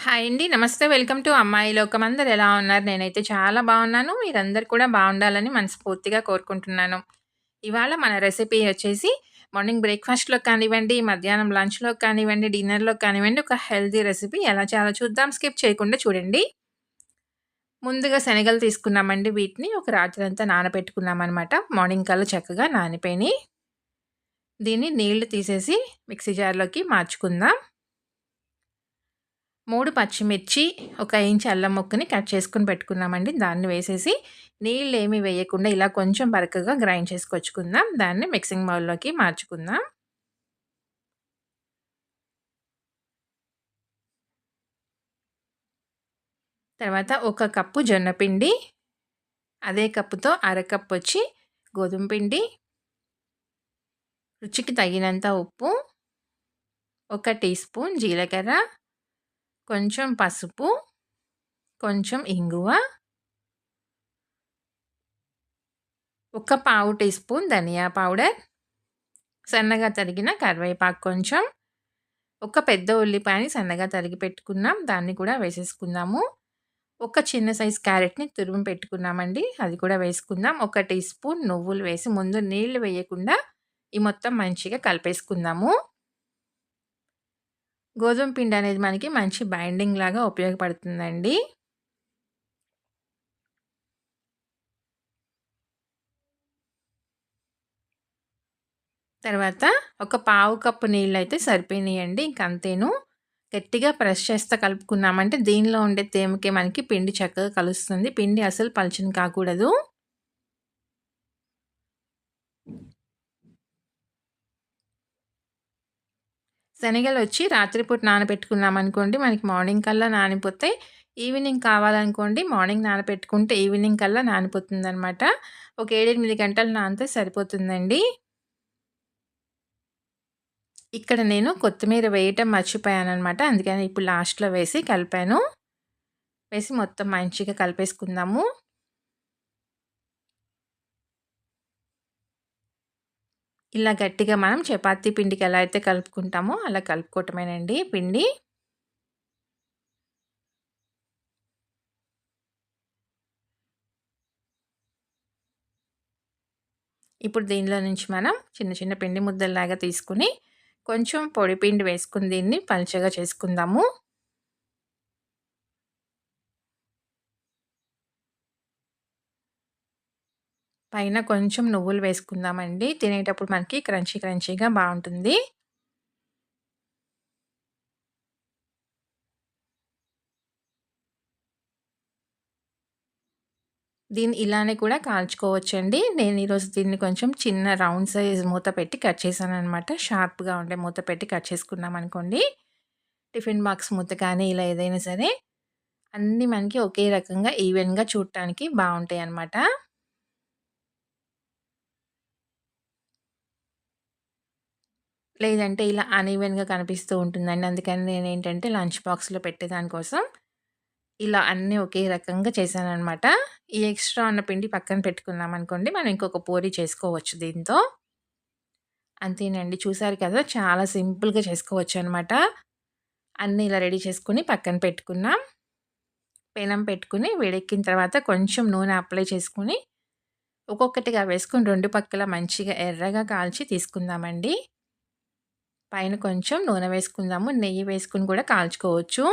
Hi అండి. నమస్తే. Welcome to అమ్మాయి లోకం. అందరూ ఎలా ఉన్నారు? నేనైతే చాలా బాగున్నాను. మీరందరూ కూడా బాగుండాలని మనస్ఫూర్తిగా కోరుకుంటున్నాను. ఇవాళ మన రెసిపీ వచ్చేసి మార్నింగ్ బ్రేక్‌ఫాస్ట్‌లోకి కానివ్వండి, మధ్యాహ్నం లంచ్‌లోకి కానివ్వండి, డిన్నర్‌లోకి కానివ్వండి ఒక హెల్తీ రెసిపీ ఎలా చేయాలో చూద్దాం. స్కిప్ చేయకుండా చూడండి. ముందుగా శనగలు తీసుకున్నామండి. వీటిని ఒక రాత్రంతా నానబెట్టుకున్నామనమాట. మార్నింగ్ కల్లా చక్కగా నానిపోయినియి. దీన్ని నీళ్లు తీసేసి మిక్సీ జార్‌లోకి మార్చుకుందాం. 3 పచ్చిమిర్చి, ఒక ఇంచు అల్లం ముక్కని కట్ చేసుకొని పెట్టుకున్నామండి. దాన్ని వేసేసి నీళ్ళేమి వేయకుండా ఇలా కొంచెం బరకగా గ్రైండ్ చేసుకొచ్చుకుందాం. దాన్ని మిక్సింగ్ బౌల్‌లోకి మార్చుకుందాం. తర్వాత ఒక కప్పు జొన్నపిండి, అదే కప్పుతో అరకప్పొచ్చి గోధుమ పిండి, రుచికి తగినంత ఉప్పు, ఒక టీ స్పూన్ జీలకర్ర, కొంచెం పసుపు, కొంచెం ఇంగువ, ఒక పావు టీ స్పూన్ ధనియా పౌడర్, సన్నగా తరిగిన కరివేపాకు కొంచెం, ఒక పెద్ద ఉల్లిపాయని సన్నగా తరిగి పెట్టుకున్నాం. దాన్ని కూడా వేసేసుకుందాము. ఒక చిన్న సైజ్ క్యారెట్‌ని తురిమి పెట్టుకున్నామండి. అది కూడా వేసుకుందాం. ఒక టీ స్పూన్ నువ్వులు వేసి ముందు నీళ్లు వేయకుండా ఈ మొత్తం మంచిగా కలిపేసుకుందాము. గోధుమ పిండి అనేది మనకి మంచి బైండింగ్ లాగా ఉపయోగపడుతుందండి. తర్వాత ఒక పావు కప్పు నీళ్ళైతే సరిపోయినాయండి. ఇంక అంతేను. గట్టిగా ప్రెస్ చేస్తా కలుపుకున్నామంటే దీనిలో ఉండే తేమకే మనకి పిండి చక్కగా కలుస్తుంది. పిండి అసలు పలుచన కాకూడదు. శనగలొచ్చి రాత్రిపూట నానబెట్టుకున్నామనుకోండి, మనకి మార్నింగ్ కల్లా నానిపోతాయి. ఈవినింగ్ కావాలనుకోండి, మార్నింగ్ నానబెట్టుకుంటే ఈవినింగ్ కల్లా నానిపోతుందనమాట. ఒక 7, 8 గంటలు నానితే సరిపోతుందండి. ఇక్కడ నేను కొత్తిమీర వేయటం మర్చిపోయాననమాట. అందుకని ఇప్పుడు లాస్ట్‌లో వేసి కలిపాను. వేసి మొత్తం మంచిగా కలిపేసుకుందాము. ఇలా గట్టిగా మనం చపాతీ పిండికి ఎలా అయితే కలుపుకుంటామో అలా కలుపుకోవటమేనండి పిండి. ఇప్పుడు దీనిలో నుంచి మనం చిన్న చిన్న పిండి ముద్దల్లాగా తీసుకొని, కొంచెం పొడి పిండి వేసుకొని దీన్ని పల్చగా చేసుకుందాము. పైన కొంచెం నువ్వులు వేసుకుందామండి. తినేటప్పుడు మనకి క్రంచీ క్రంచీగా బావుంటుంది. దీన్ని ఇలానే కూడా కాల్చుకోవచ్చండి. నేను ఈరోజు దీన్ని కొంచెం చిన్న రౌండ్ సైజ్ మూత పెట్టి కట్ చేశాననమాట. షార్ప్‌గా ఉండే మూత పెట్టి కట్ చేసుకున్నామనుకోండి, టిఫిన్ బాక్స్ మూత కానీ ఇలా ఏదైనా సరే అన్నీ మనకి ఒకే రకంగా ఈవెన్‌గా చూడటానికి బావుంటాయనమాట. లేదంటే ఇలా అనీవెన్‌గా కనిపిస్తూ ఉంటుందండి. అందుకని నేనేంటంటే లంచ్ బాక్స్‌లో పెట్టేదాని కోసం ఇలా అన్నీ ఒకే రకంగా చేశాననమాట. ఈ ఎక్స్‌ట్రా ఉన్న పిండి పక్కన పెట్టుకున్నామనుకోండి, మనం ఇంకొక పూరి చేసుకోవచ్చు దీంతో. అంతేనండి. చూసారు కదా! చాలా సింపుల్‌గా చేసుకోవచ్చనమాట. అన్నీ ఇలా రెడీ చేసుకొని పక్కన పెట్టుకున్నాం. పెనం పెట్టుకొని వేడెక్కిన తర్వాత కొంచెం నూనె అప్లై చేసుకొని, ఒక్కొక్కటిగా వేసుకొని 2 పక్కల మంచిగా ఎర్రగా కాల్చి తీసుకుందామండి. పైన కొంచెం నూనె వేసుకుందాము. నెయ్యి వేసుకొని కూడా కాల్చుకోవచ్చు.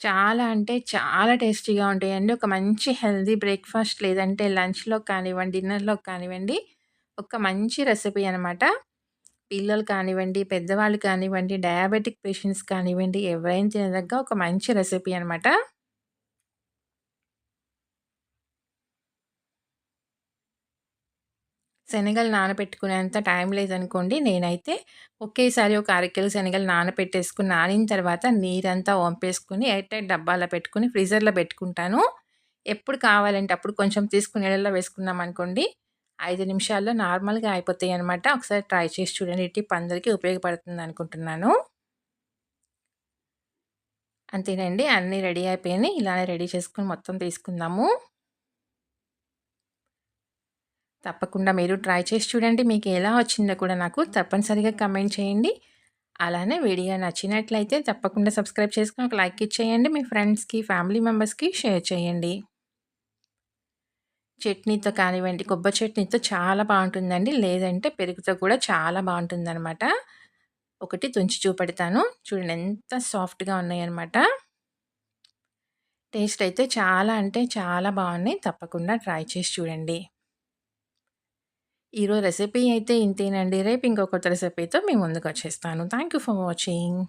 చాలా అంటే చాలా టేస్టీగా ఉంటాయండి. ఒక మంచి హెల్తీ బ్రేక్‌ఫాస్ట్ లేదంటే లంచ్‌లోకి కానివ్వండి, డిన్నర్‌లోకి కానివ్వండి, ఒక మంచి రెసిపీ అనమాట. పిల్లలు కానివ్వండి, పెద్దవాళ్ళు కానివ్వండి, డయాబెటిక్ పేషెంట్స్ కానివ్వండి, ఎవరైనా తినదగ్గ ఒక మంచి రెసిపీ అనమాట. శనగలు నానబెట్టుకునేంత టైం లేదనుకోండి, నేనైతే ఒకేసారి ఒక అరకిలో శనగలు నానబెట్టేసుకొని, నానిన తర్వాత నీరంతా వంపేసుకొని, ఎయిర్ టైట్ డబ్బాలో పెట్టుకొని ఫ్రీజర్‌లో పెట్టుకుంటాను. ఎప్పుడు కావాలంటే అప్పుడు కొంచెం తీసుకొని నీళ్ళల్లో వేసుకున్నామనుకోండి, 5 నిమిషాల్లో నార్మల్‌గా అయిపోతాయనమాట. ఒకసారి ట్రై చేసి చూడండి. ఈ టిప్ అందరికీ ఉపయోగపడుతుందనుకుంటున్నాను. అంతేనండి. అన్నీ రెడీ అయిపోయినాయి. ఇలానే రెడీ చేసుకొని మొత్తం తీసుకుందాము. తప్పకుండా మీరు ట్రై చేసి చూడండి. మీకు ఎలా వచ్చిందో కూడా నాకు తప్పనిసరిగా కమెంట్ చేయండి. అలానే వీడియో నచ్చినట్లయితే తప్పకుండా సబ్స్క్రైబ్ చేసుకొని ఒక లైక్ ఇచ్చేయండి. మీ ఫ్రెండ్స్‌కి, ఫ్యామిలీ మెంబర్స్‌కి షేర్ చేయండి. చట్నీతో కానివ్వండి, కొబ్బరి చట్నీతో చాలా బావుంటుందండి. లేదంటే పెరుగుతో కూడా చాలా బావుంటుందనమాట. ఒకటి తుంచి చూపెడతాను. చూడండి ఎంత సాఫ్ట్‌గా ఉన్నాయన్నమాట. టేస్ట్ అయితే చాలా అంటే చాలా బావున్నాయి. తప్పకుండా ట్రై చేసి చూడండి. ఈరోజు రెసిపీ అయితే ఇంతేనండి. రేపు ఇంకో కొత్త రెసిపీతో మీ ముందుకొచ్చేస్తాను. Thank you for watching.